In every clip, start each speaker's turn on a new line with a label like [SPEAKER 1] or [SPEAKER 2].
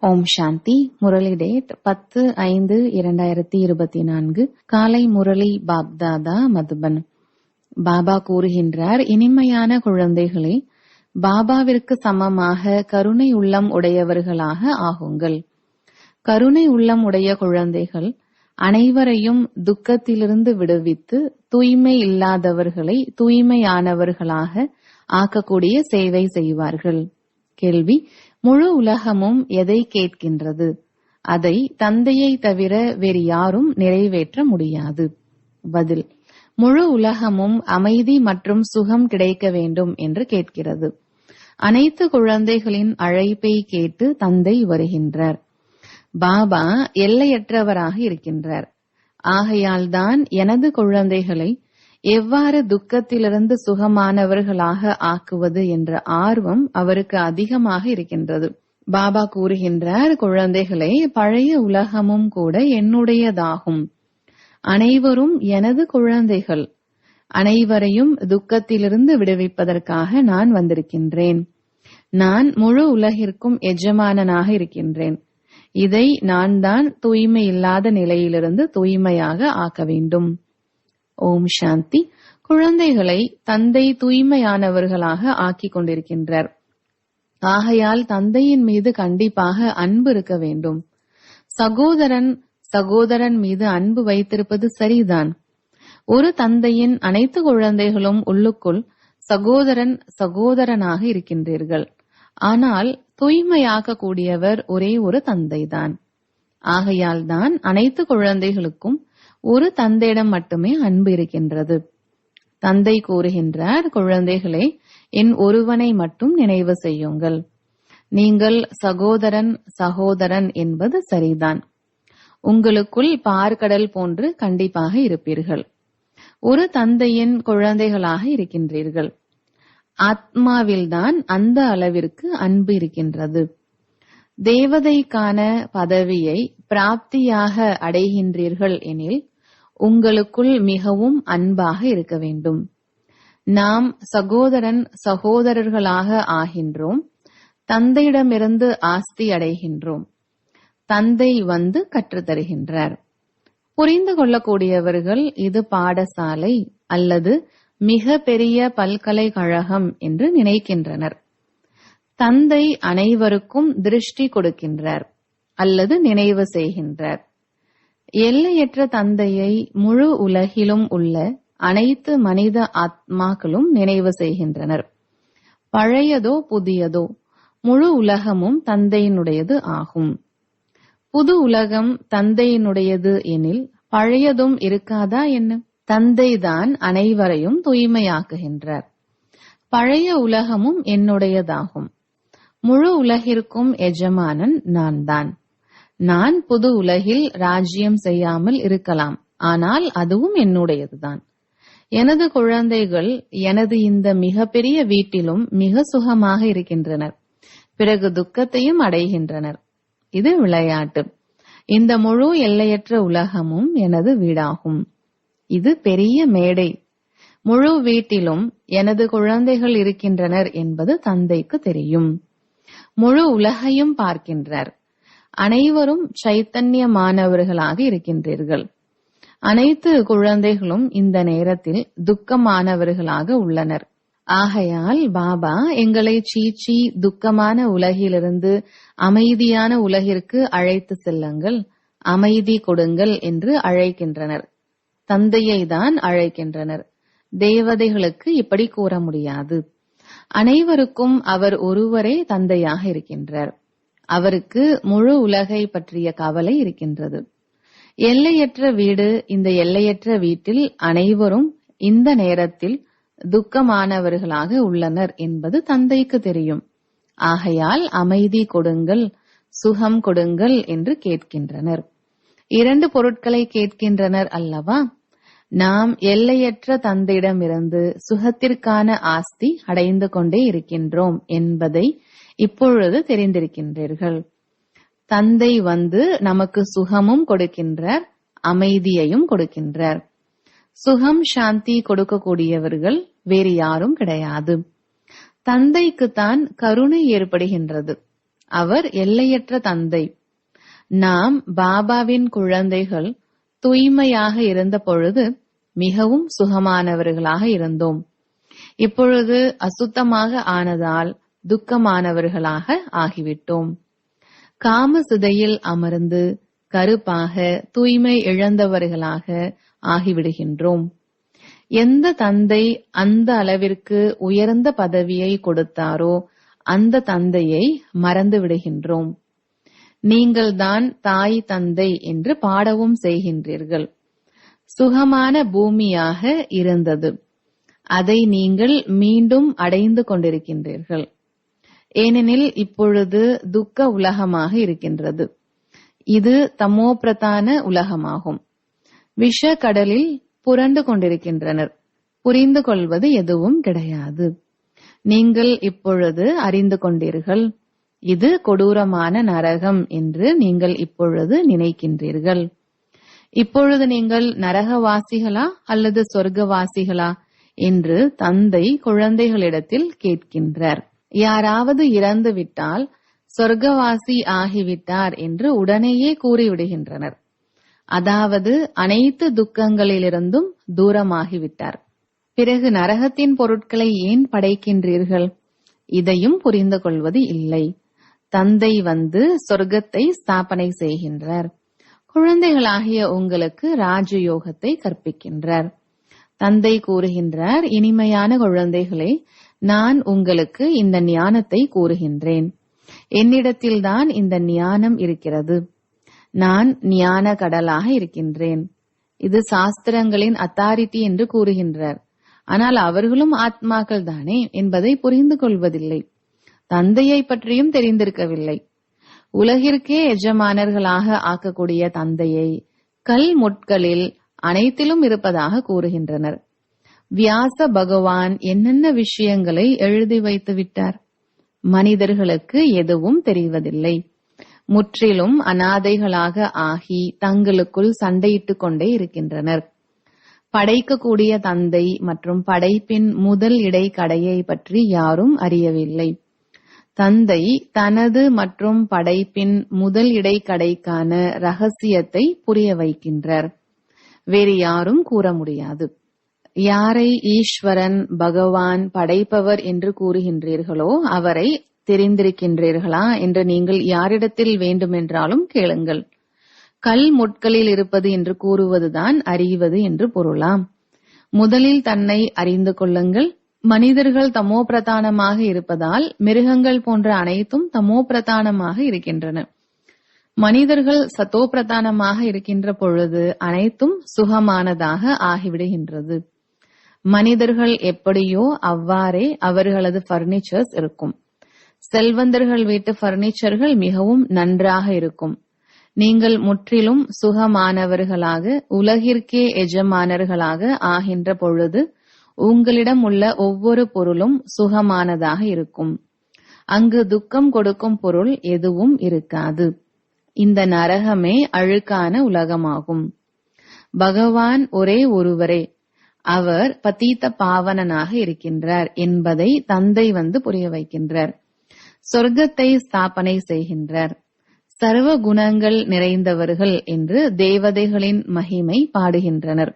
[SPEAKER 1] ஓம் சாந்தி. Murali date 10/5/2024. காலை முரளி பாப்தாதா மதுபன். பாபா கூறுகின்றார், இனிமையான குழந்தைகளே, பாபாவிற்கு சமமாக கருணை உள்ளம் உடையவர்களாக ஆகுங்கள். கருணை உள்ளம் உடைய குழந்தைகள் அனைவரையும் துக்கத்திலிருந்து விடுவித்து தூய்மை இல்லாதவர்களை தூய்மையானவர்களாக ஆக்கக்கூடிய சேவை செய்வார்கள். கேள்வி: முழு உலகமும் எதை கேட்கின்றது? அதை தந்தையை தவிர வேறு யாரும் நிறைவேற்ற முடியாது. பதில்: முழு உலகமும் அமைதி மற்றும் சுகம் கிடைக்க வேண்டும் என்று கேட்கிறது. அனைத்து குழந்தைகளின் அழைப்பை கேட்டு தந்தை வருகின்றார். பாபா எல்லையற்றவராக இருக்கின்றார். ஆகையால்தான் எனது குழந்தைகளை எவ்வாறு துக்கத்திலிருந்து சுகமானவர்களாக ஆக்குவது என்ற ஆர்வம் அவருக்கு அதிகமாக இருக்கின்றது. பாபா கூறுகின்றார், குழந்தைகளே, பழைய உலகமும் கூட என்னுடையதாகும். அனைவரும் எனது குழந்தைகள். அனைவரையும் துக்கத்திலிருந்து விடுவிப்பதற்காக நான் வந்திருக்கின்றேன். நான் முழு உலகிற்கும் எஜமானனாக இருக்கின்றேன். இதை நான் தான் தூய்மை இல்லாத நிலையிலிருந்து தூய்மையாக ஆக்க வேண்டும். ஓம் சாந்தி. குழந்தைகளை தந்தை தூய்மையானவர்களாக ஆக்கிக் கொண்டிருக்கின்றார். ஆகையால் தந்தையின் மீது கண்டிப்பாக அன்பு இருக்க வேண்டும். சகோதரன் மீது அன்பு வைத்திருப்பது சரிதான். ஒரு தந்தையின் அனைத்து குழந்தைகளும் உள்ளுக்குள் சகோதரனாக இருக்கின்றீர்கள். ஆனால் தூய்மையாக்க கூடியவர் ஒரே ஒரு தந்தைதான். ஆகையால் தான் அனைத்து குழந்தைகளுக்கும் ஒரு தந்தையிடம் மட்டுமே அன்பு இருக்கின்றது. தந்தை கூறுகின்றார், குழந்தைகளே, என் ஒருவனை மட்டும் நினைவு செய்யுங்கள். நீங்கள் சகோதரன் என்பது சரிதான். உங்களுக்குள் பார்க்கடல் போன்று கண்டிப்பாக இருப்பீர்கள். ஒரு தந்தையின் குழந்தைகளாக இருக்கின்றீர்கள். ஆத்மாவில்தான் அந்த அளவிற்கு அன்பு இருக்கின்றது. தேவதைக்கான பதவியை பிராப்தியாக அடைகின்றீர்கள் எனில் உங்களுக்குள் மிகவும் அன்பாக இருக்க வேண்டும். நாம் சகோதரர்களாக ஆகின்றோம். தந்தையிடமிருந்து ஆஸ்தி அடைகின்றோம். தந்தை வந்து கற்றுத்தருகின்றார். புரிந்து கொள்ளக்கூடியவர்கள் இது பாடசாலை அல்லது மிக பெரிய பல்கலைக்கழகம் என்று நினைக்கின்றனர். தந்தை அனைவருக்கும் திருஷ்டி கொடுக்கின்றார் அல்லது நினைவு செய்கின்றார். எல்லையற்ற தந்தையை முழு உலகிலும் உள்ள அனைத்து மனித ஆத்மாக்களும் நினைவு செய்கின்றனர். பழையதோ புதியதோ முழு உலகமும் தந்தையினுடையது ஆகும். புது உலகம் தந்தையினுடையது எனில் பழையதும் இருக்காதா என்ன? தந்தைதான் அனைவரையும் தூய்மையாக்குகின்றார். பழைய உலகமும் என்னுடையதாகும். முழு உலகிற்கும் எஜமானன் நான் தான். நான் புது உலகில் ராஜ்யம் செய்யாமல் இருக்கலாம், ஆனால் அதுவும் என்னுடையதுதான். எனது குழந்தைகள் எனது இந்த மிகப்பெரிய வீட்டிலும் மிக சுகமாக இருக்கின்றனர். பிறகு துக்கத்தையும் அடைகின்றனர். இது விளையாட்டு. இந்த முழு எல்லையற்ற உலகமும் எனது வீடாகும். இது பெரிய மேடை. முழு வீட்டிலும் எனது குழந்தைகள் இருக்கின்றனர் என்பது தந்தைக்கு தெரியும். முழு உலகையும் பார்க்கின்றார். அனைவரும் சைத்தன்யமானவர்களாக இருக்கின்றீர்கள். அனைத்து குழந்தைகளும் இந்த நேரத்தில் துக்கமானவர்களாக உள்ளனர். ஆகையால் பாபா எங்களை சீச்சி துக்கமான உலகிலிருந்து அமைதியான உலகிற்கு அழைத்து செல்லுங்கள், அமைதி கொடுங்கள் என்று அழைக்கின்றனர். தந்தையை தான் அழைக்கின்றனர். தேவதைகளுக்கு இப்படி கூற முடியாது. அனைவருக்கும் அவர் ஒருவரே தந்தையாக இருக்கின்றார். அவருக்கு முழு உலகை பற்றிய கவலை இருக்கின்றது. எல்லையற்ற வீடு. இந்த எல்லையற்ற வீட்டில் அனைவரும் இந்த நேரத்தில் துக்கமானவர்களாக உள்ளனர் என்பது தந்தைக்கு தெரியும். ஆகையால் அமைதி கொடுங்கள், சுகம் கொடுங்கள் என்று கேட்கின்றனர். 2 பொருட்களை கேட்கின்றனர் அல்லவா? நாம் எல்லையற்ற தந்தையிடமிருந்து சுகத்திற்கான ஆஸ்தி அடைந்து கொண்டே இருக்கின்றோம் என்பதை இப்பொழுது தெரிந்திருக்கின்றீர்கள். தந்தை வந்து நமக்கு சுகமும் கொடுக்கின்றார், அமைதியையும் கொடுக்கின்றார். சுகம் சாந்தி கொடுக்கக்கூடியவர்கள் வேறு யாரும் கிடையாது. தந்தைக்குத்தான் கருணை ஏற்படுகின்றது. அவர் எல்லையற்ற தந்தை. நாம் பாபாவின் குழந்தைகள் தூய்மையாக இருந்த பொழுது மிகவும் சுகமானவர்களாக இருந்தோம். இப்பொழுது அசுத்தமாக ஆனதால் துக்கமானவர்களாக ஆகிவிட்டோம். காம சிதையில் அமர்ந்து கருப்பாக தூய்மை இழந்தவர்களாக ஆகிவிடுகின்றோம். எந்த தந்தை அந்த அளவிற்கு உயர்ந்த பதவியை கொடுத்தாரோ அந்த தந்தையை மறந்து விடுகின்றோம். நீங்கள்தான் தாய் தந்தை என்று பாடவும் செய்கின்றீர்கள். சுகமான பூமியாக இருந்தது, அதை நீங்கள் மீண்டும் அடைந்து கொண்டிருக்கின்றீர்கள். ஏனெனில் இப்பொழுது துக்க உலகமாக இருக்கின்றது. இது தமோபிரதான உலகமாகும். விஷ கடலில் புரண்டு கொண்டிருக்கின்றனர். புரிந்து கொள்வது எதுவும் கிடையாது. நீங்கள் இப்பொழுது அறிந்து கொண்டீர்கள். இது கொடூரமான நரகம் என்று நீங்கள் இப்பொழுது நினைக்கின்றீர்கள். இப்பொழுது நீங்கள் நரகவாசிகளா அல்லது சொர்க்கவாசிகளா என்று தந்தை குழந்தைகளிடத்தில் கேட்கின்றார். யாராவது இறந்துவிட்டால் சொர்க்கவாசி ஆகிவிட்டார் என்று உடனேயே கூறிவிடுகின்றனர். அதாவது அனைத்து துக்கங்களிலிருந்தும் தூரமாகிவிட்டார். பிறகு நரகத்தின் பொருட்களை ஏன் படைக்கின்றீர்கள்? இதையும் புரிந்து கொள்வது இல்லை. தந்தை வந்து சொர்க்கத்தை ஸ்தாபனை செய்கின்றார். குழந்தைகளாகிய உங்களுக்கு ராஜயோகத்தை கற்பிக்கின்றார். தந்தை கூறுகின்றார், இனிமையான குழந்தைகளே, நான் உங்களுக்கு இந்த ஞானத்தை கூறுகின்றேன். என்னிடத்தில்தான் இந்த ஞானம் இருக்கிறது. நான் ஞான கடலாக இருக்கின்றேன். இது சாஸ்திரங்களின் அத்தாரிட்டி என்று கூறுகின்றார். ஆனால் அவர்களும் ஆத்மாக்கள் தானே என்பதை புரிந்து கொள்வதில்லை. தந்தையை பற்றியும் தெரிந்திருக்கவில்லை. உலகிற்கே எஜமானர்களாக ஆக்கக்கூடிய தந்தையை கல் முட்களில் அனைத்திலும் இருப்பதாக கூறுகின்றனர். வியாச பகவான் என்னென்ன விஷயங்களை எழுதி வைத்து விட்டார்? மனிதர்களுக்கு எதுவும் தெரிவதில்லை. முற்றிலும் அனாதைகளாக ஆகி தங்களுக்குள் சண்டையிட்டுக் கொண்டே இருக்கின்றனர். படைக்கக்கூடிய தந்தை மற்றும் படைப்பின் முதல் இடைக்கடையை பற்றி யாரும் அறியவில்லை. தந்தை தனது மற்றும் படைப்பின் முதல் இடைக்கடைக்கான ரகசியத்தை புரிய வைக்கின்றார். வேறு யாரும் கூற முடியாது. யாரை ஈஸ்வரன் பகவான் படைப்பவர் என்று கூறுகின்றீர்களோ அவரை தெரிந்திருக்கின்றீர்களா என்று நீங்கள் யாரிடத்தில் வேண்டுமென்றாலும் கேளுங்கள். கல் முட்களில் இருப்பது என்று கூறுவதுதான் அறிவது என்று பொருளாம். முதலில் தன்னை அறிந்து கொள்ளுங்கள். மனிதர்கள் தமோ பிரதானமாக இருப்பதால் மிருகங்கள் போன்ற அனைத்தும் தமோ பிரதானமாக இருக்கின்றன. மனிதர்கள் சத்தோ பிரதானமாக இருக்கின்ற பொழுது அனைத்தும் சுகமானதாக ஆகிவிடுகின்றது. மனிதர்கள் எப்படியோ அவ்வாறே அவர்களது பர்னிச்சர்ஸ் இருக்கும். செல்வந்தர்கள் வீட்டு பர்னிச்சர்கள் மிகவும் நன்றாக இருக்கும். நீங்கள் முற்றிலும் சுகமானவர்களாக உலகிற்கே எஜமானர்களாக ஆகின்ற பொழுது உங்களிடம் உள்ள ஒவ்வொரு பொருளும் சுகமானதாக இருக்கும். அங்கு துக்கம் கொடுக்கும் பொருள் எதுவும் இருக்காது. இந்த நரகமே அழுக்கான உலகமாகும். பகவான் ஒரே ஒருவரே. அவர் பதீத பாவனனாக இருக்கின்றார் என்பதை தந்தை வந்து புரிய வைக்கின்றார். சொர்க்கத்தை ஸ்தாபனை செய்கின்றார். சர்வ குணங்கள் நிறைந்தவர்கள் என்று தேவதைகளின் மகிமை பாடுகின்றனர்.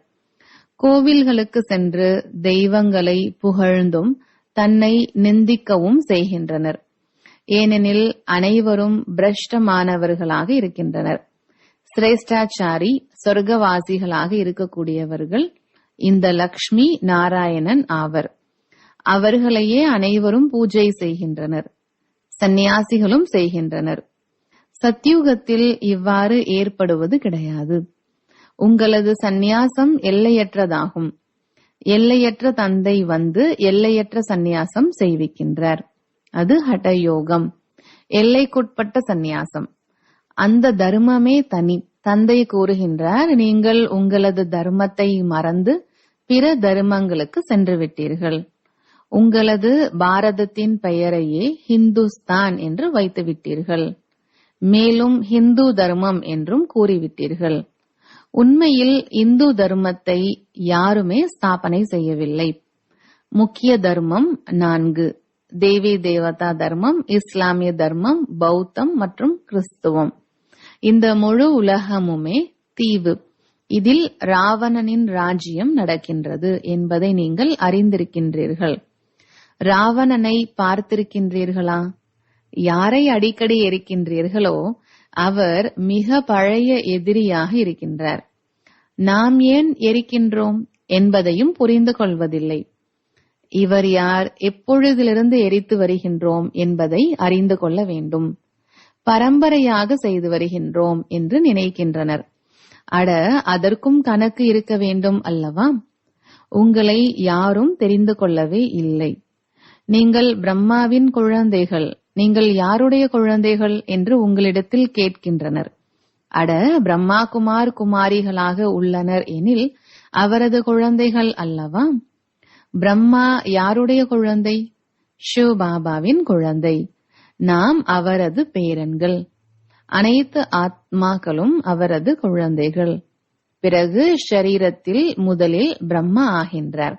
[SPEAKER 1] கோவில்களுக்கு சென்று தெய்வங்களை புகழ்ந்தும் தன்னை நிந்திக்கவும் செய்கின்றனர். ஏனெனில் அனைவரும் பிரஷ்டமானவர்களாக இருக்கின்றனர். சிரேஷ்டாச்சாரி சொர்க்கவாசிகளாக இருக்கக்கூடியவர்கள் இந்த லக்ஷ்மி நாராயணன் ஆவர். அவர்களையே அனைவரும் பூஜை செய்கின்றனர். சந்நியாசிகளும் செய்கின்றனர். சத்யுகத்தில் இவ்வாறு ஏற்படுவது கிடையாது. உங்களது சந்நியாசம் எல்லையற்றதாகும். எல்லையற்ற தந்தை வந்து எல்லையற்ற சந்நியாசம் செய்விக்கின்றார். அது ஹடயோகம், எல்லைக்குட்பட்ட சந்நியாசம். அந்த தர்மமே தனி. தந்தை கூறுகின்றார், நீங்கள் உங்களது தர்மத்தை மறந்து பிற தர்மங்களுக்கு சென்று விட்டீர்கள். உங்களது பாரதத்தின் பெயரையே ஹிந்துஸ்தான் என்று வைத்து விட்டீர்கள். மேலும் ஹிந்து தர்மம் என்றும் கூறிவிட்டீர்கள். உண்மையில் இந்து தர்மத்தை யாருமே ஸ்தாபனை செய்யவில்லை. முக்கிய தர்மம் 4. தேவி தேவதா தர்மம், இஸ்லாமிய தர்மம், பௌத்தம் மற்றும் கிறிஸ்துவம். இந்த முழு உலகமுமே தீவு. இதில் ராவணனின் ராஜ்யம் நடக்கின்றது என்பதை நீங்கள் அறிந்திருக்கின்றீர்கள். ராவணனை பார்த்திருக்கின்றீர்களா? யாரை அடிக்கடி எரிக்கின்றீர்களோ அவர் மிக பழைய எதிரியாக இருக்கின்றார். நாம் ஏன் எரிக்கின்றோம் என்பதையும் புரிந்து கொள்வதில்லை. இவர் யார், எப்பொழுதிலிருந்து எரித்து வருகின்றோம் என்பதை அறிந்து கொள்ள வேண்டும். பரம்பரையாக செய்து வருகின்றோம் என்று நினைக்கின்றனர். அட, அதற்கும் கணக்கு இருக்க வேண்டும் அல்லவா? உங்களை யாரும் தெரிந்து கொள்ளவே இல்லை. நீங்கள் பிரம்மாவின் குழந்தைகள். நீங்கள் யாருடைய குழந்தைகள் என்று உங்களிடத்தில் கேட்கின்றனர். அட, பிரம்மா குமார் குமாரிகளாக உள்ளனர் எனில் அவரது குழந்தைகள் அல்லவா? பிரம்மா யாருடைய குழந்தை? சிவபாபாவின் குழந்தை. நாம் அவரது பேரன்கள். அனைத்து ஆத்மாக்களும் அவரது குழந்தைகள். பிறகு ஷரீரத்தில் முதலில் பிரம்மா ஆகின்றார்.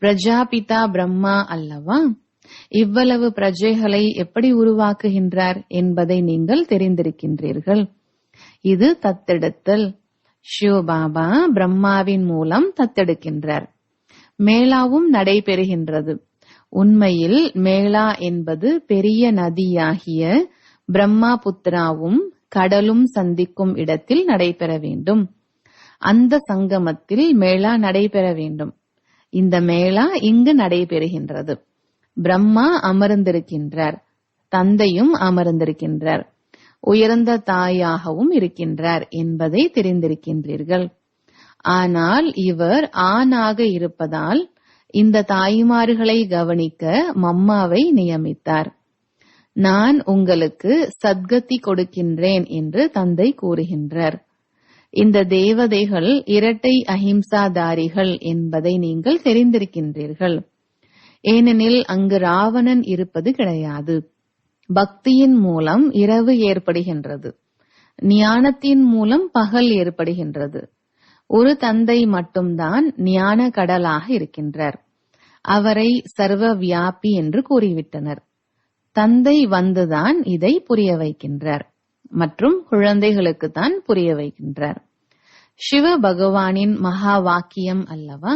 [SPEAKER 1] பிரஜாபிதா பிரம்மா அல்லவா? இவ்வளவு பிரஜைகளை எப்படி உருவாக்குகின்றார் என்பதை நீங்கள் தெரிந்திருக்கின்றீர்கள். இது தத்தெடுத்தல். சிவபாபா பிரம்மாவின் மூலம் தத்தெடுக்கின்றார். மேளாவும் நடைபெறுகின்றது. உண்மையில் மேளா என்பது பெரிய நதியாகிய பிரம்மாபுத்திராவும் கடலும் சந்திக்கும் இடத்தில் நடைபெற வேண்டும். அந்த சங்கமத்தில் மேளா நடைபெற வேண்டும். இந்த மேளா இங்கு நடைபெறுகின்றது. பிரம்மா அமர்ந்திருக்கின்றார். தந்தையும் அமர்ந்திருக்கின்றார். உயர்ந்த தாயாகவும் இருக்கின்றார் என்பதை தெரிந்திருக்கின்றீர்கள். ஆனால் இவர் ஆணாக இருப்பதால் இந்த தாய்மார்களை கவனிக்க மம்மாவை நியமித்தார். நான் உங்களுக்கு சத்கதி கொடுக்கின்றேன் என்று தந்தை கூறுகின்றார். இந்த தேவதைகள் இரட்டை அஹிம்சாதாரிகள் என்பதை நீங்கள் தெரிந்திருக்கின்றீர்கள். ஏனெனில் அங்கு ராவணன் இருப்பது கிடையாது. பக்தியின் மூலம் இரவு ஏற்படுகின்றது. ஞானத்தின் மூலம் பகல் ஏற்படுகின்றது. ஒரு தந்தை மட்டும்தான் ஞான கடலாக இருக்கின்றார். அவரை சர்வ வியாபி என்று கூறிவிட்டனர். தந்தை வந்துதான் இதை புரிய வைக்கின்றார் மற்றும் குழந்தைகளுக்கு தான் புரிய வைக்கின்றார். சிவ பகவானின் மகா வாக்கியம் அல்லவா?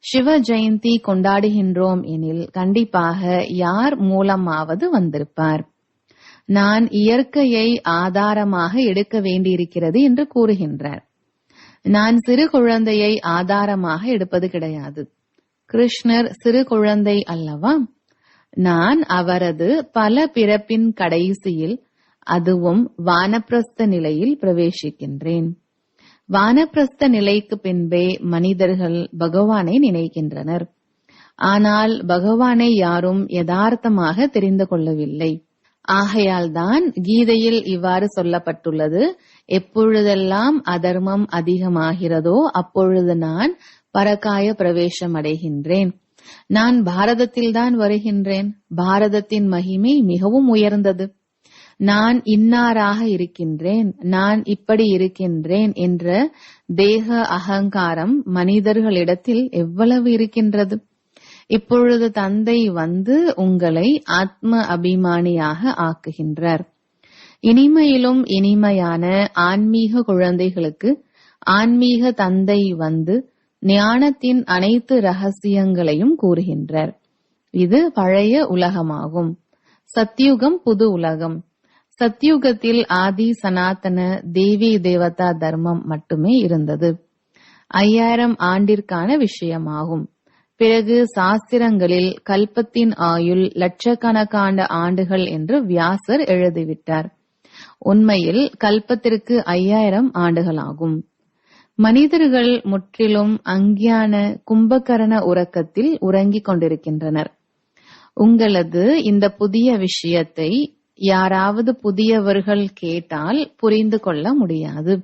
[SPEAKER 1] சிவ ஜெயந்தி கொண்டாடுகின்றோம் எனில் கண்டிப்பாக யார் மூலமாவது வந்திருப்பார். நான் இயற்கையை ஆதாரமாக எடுக்க வேண்டியிருக்கிறது என்று கூறுகின்றார். நான் சிறு குழந்தையை ஆதாரமாக எடுப்பது கிடையாது. கிருஷ்ணர் சிறு குழந்தை அல்லவா? நான் அவரது பல பிறப்பின் கடைசியில், அதுவும் வானப்பிரஸ்த நிலையில் பிரவேசிக்கின்றேன். வானப்பிரஸ்த நிலைக்கு பின்பே மனிதர்கள் பகவானை நினைக்கின்றனர். ஆனால் பகவானை யாரும் யதார்த்தமாக தெரிந்து கொள்ளவில்லை. ஆகையால்தான் கீதையில் இவ்வாறு சொல்லப்பட்டுள்ளது, எப்பொழுதெல்லாம் அதர்மம் அதிகமாகிறதோ அப்பொழுது நான் பரகாய பிரவேசம் அடைகின்றேன். நான் பாரதத்தில்தான் வருகின்றேன். பாரதத்தின் மகிமை மிகவும் உயர்ந்தது. நான் இன்னாராக இருக்கின்றேன், நான் இப்படி இருக்கின்றேன் என்ற தேக அகங்காரம் மனிதர்களிடத்தில் எவ்வளவு இருக்கின்றது. இப்பொழுது தந்தை வந்து உங்களை ஆத்ம அபிமானியாக ஆக்குகின்றார். இனிமையிலும் இனிமையான ஆன்மீக குழந்தைகளுக்கு ஆன்மீக தந்தை வந்து ஞானத்தின் அனைத்து ரகசியங்களையும் கூறுகின்றார். இது பழைய உலகமாகும். சத்யுகம் புது உலகம். சத்யுகத்தில் ஆதி சனாதன தேவி தேவதா தர்மம் மட்டுமே இருந்தது. 5000 ஆண்டிற்கான விஷயமாகும். பிறகு சாஸ்திரங்களில் கல்பத்தின் ஆயுள் லட்சக்கணக்கான ஆண்டுகள் என்று வியாசர் எழுதிவிட்டார். உண்மையில் கல்பத்திற்கு 5000 ஆண்டுகளாகும். மனிதர்கள் முற்றிலும் அஞ்ஞான கும்பகரண உறக்கத்தில் உறங்கிக் கொண்டிருக்கின்றனர். உங்களது இந்த புதிய விஷயத்தை யாராவது புதியவர்கள் கேட்டால் புரிந்து கொள்ள முடியாது.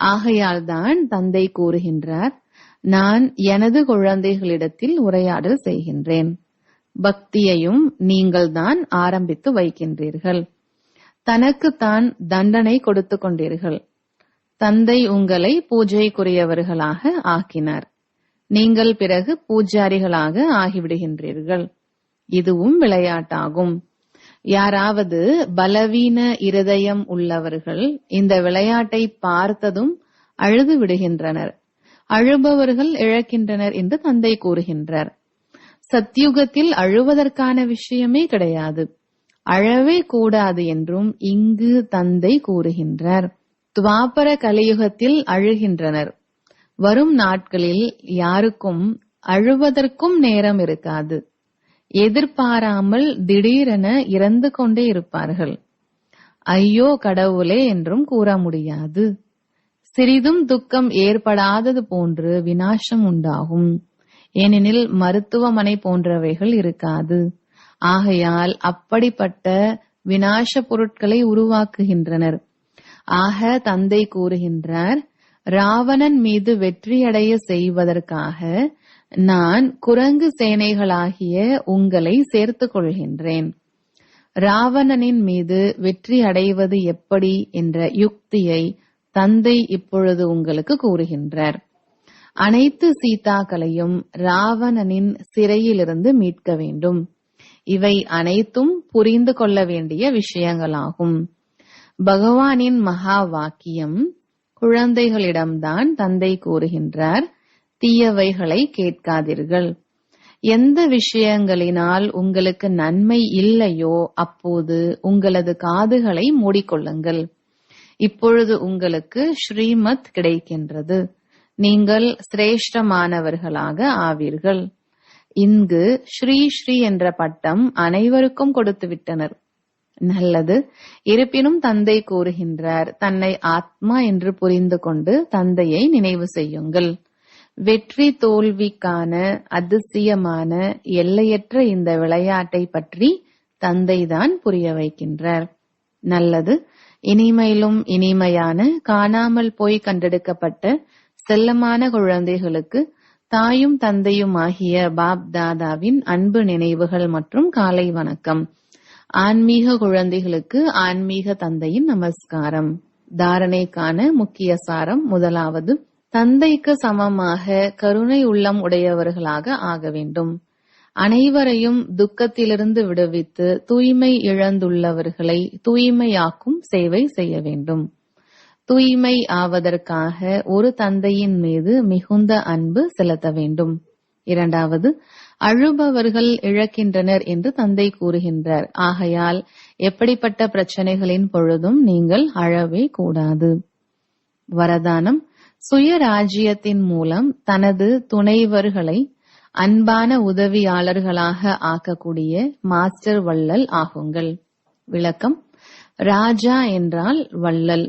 [SPEAKER 1] ஆகையால்தான் தந்தை கூறுகின்றார், நான் எனது குழந்தைகளிடத்தில் உரையாடல் செய்கின்றேன். பக்தியையும் நீங்கள்தான் ஆரம்பித்து வைக்கின்றீர்கள். தனக்குத்தான் தண்டனை கொடுத்து கொண்டீர்கள். தந்தை உங்களை பூஜைக்குரியவர்களாக ஆக்கினார். நீங்கள் பிறகு பூஜாரிகளாக ஆகிவிடுகின்றீர்கள். இதுவும் விளையாட்டாகும். யாராவது பலவீன இருதயம் உள்ளவர்கள் இந்த விளையாட்டை பார்த்ததும் அழுது விடுகின்றனர். அழுபவர்கள் இழக்கின்றனர் என்று தந்தை கூறுகின்றார். சத்யுகத்தில் அழுவதற்கான விஷயமே கிடையாது, அழவே கூடாது என்றும் இங்கு தந்தை கூறுகின்றார். துவாபர கலியுகத்தில் அழுகின்றனர். வரும் நாட்களில் யாருக்கும் அழுவதற்கும் நேரம் இருக்காது. எதிர்பாராமல் திடீரென இறந்து கொண்டே இருப்பார்கள். ஐயோ கடவுளே என்றும் கூற முடியாது. சிறிதும் துக்கம் ஏற்படாதது போன்று விநாசம் உண்டாகும். ஏனெனில் மருத்துவமனை போன்றவைகள் இருக்காது. ஆகையால் அப்படிப்பட்ட விநாச பொருட்களை உருவாக்குகின்றனர். ஆக தந்தை கூறுகின்றார், ராவணன் மீது வெற்றியடைய செய்வதற்காக நான் குரங்கு சேனைகளாகிய உங்களை சேர்த்துக் கொள்கின்றேன். ராவணனின் மீது வெற்றி அடைவது எப்படி என்ற யுக்தியை தந்தை இப்பொழுது உங்களுக்கு கூறுகின்றார். அனைத்து சீதாக்களையும் ராவணனின் சிறையிலிருந்து மீட்க வேண்டும். இவை அனைத்தும் புரிந்து கொள்ள வேண்டிய விஷயங்களாகும். பகவானின் மகா வாக்கியம் குழந்தைகளிடம்தான் தந்தை கூறுகின்றார், தீயவைகளை கேட்காதீர்கள். எந்த விஷயங்களினால் உங்களுக்கு நன்மை இல்லையோ அப்போது உங்களது காதுகளை மூடிக்கொள்ளுங்கள். இப்பொழுது உங்களுக்கு ஸ்ரீமத் கிடைக்கின்றது. நீங்கள் சிரேஷ்டமானவர்களாக ஆவீர்கள். இங்கு ஸ்ரீ ஸ்ரீ என்ற பட்டம் அனைவருக்கும் கொடுத்து விட்டனர். நல்லது. இருப்பினும் தந்தை கூறுகின்றார், தன்னை ஆத்மா என்று புரிந்து கொண்டு தந்தையை நினைவு செய்யுங்கள். வெற்றி தோல்விக்கான அதிசயமான எல்லையற்ற இந்த விளையாட்டை பற்றி தந்தைதான் புரிய வைக்கின்றார். நல்லது. இனிமையிலும் இனிமையான காணாமல் போய் கண்டெடுக்கப்பட்ட செல்லமான குழந்தைகளுக்கு தாயும் தந்தையும் ஆகிய பாப் தாதாவின் அன்பு நினைவுகள் மற்றும் காலை வணக்கம். ஆன்மீக குழந்தைகளுக்கு ஆன்மீக தந்தையின் நமஸ்காரம். தாரணைக்கான முக்கிய சாரம். முதலாவது, தந்தைக்கு சமமாக கருணை உள்ளம் உடையவர்களாக ஆக வேண்டும். அனைவரையும் துக்கத்திலிருந்து விடுவித்து தூய்மை இழந்துள்ளவர்களை தூய்மையாக்கும் சேவை செய்ய வேண்டும். தூய்மை ஆவதற்காக ஒரு தந்தையின் மீது மிகுந்த அன்பு செலுத்த வேண்டும். இரண்டாவது, அழுபவர்கள் இழக்கின்றனர் என்று தந்தை கூறுகின்றார். ஆகையால் எப்படிப்பட்ட பிரச்சனைகளின் பொழுதும் நீங்கள் அழவே கூடாது. வரதானம், சுயராஜ்யத்தின் மூலம் தனது துணைவர்களை அன்பான உதவியாளர்களாக ஆக்கக்கூடிய மாஸ்டர் வள்ளல் ஆகுங்கள். விளக்கம், ராஜா என்றால் வள்ளல்.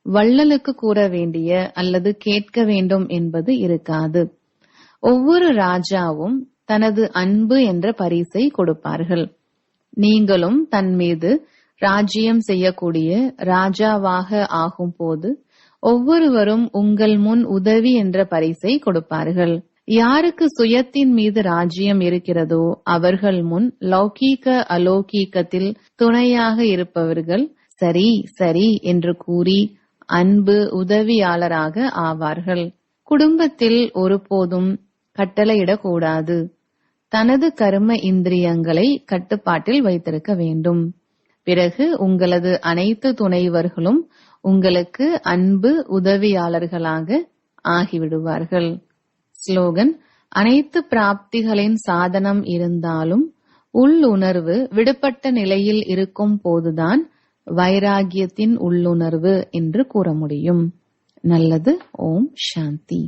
[SPEAKER 1] வள்ளலுக்கு கூற வேண்டிய அல்லது கேட்க வேண்டும் என்பது இருக்காது. ஒவ்வொரு ராஜாவும் தனது அன்பு என்ற பரிசை கொடுப்பார்கள். நீங்களும் தன் மீது ராஜ்யம் செய்யக்கூடிய ராஜாவாக ஆகும் போது ஒவ்வொருவரும் உங்கள் முன் உதவி என்ற பரிசை கொடுப்பார்கள். யாருக்கு சுயத்தின் மீது ராஜ்யம் இருக்கிறதோ அவர்கள் முன் லௌகீக அலௌகீகத்தில் துணையாக இருப்பவர்கள் சரி சரி என்று கூறி அன்பு உதவியாளராக ஆவார்கள். குடும்பத்தில் ஒருபோதும் கட்டளையிடக்கூடாது. தனது கர்ம இந்திரியங்களை கட்டுப்பாட்டில் வைத்திருக்க வேண்டும். பிறகு உங்களது அனைத்து துணைவர்களும் உங்களுக்கு அன்பு உதவியாளர்களாக ஆகிவிடுவார்கள். ஸ்லோகன், அனைத்து பிராப்திகளின் சாதனம் இருந்தாலும் உள்ளுணர்வு விடுபட்ட நிலையில் இருக்கும் போதுதான் வைராகியத்தின் உள்ளுணர்வு என்று கூற முடியும். நல்லது. ஓம் சாந்தி.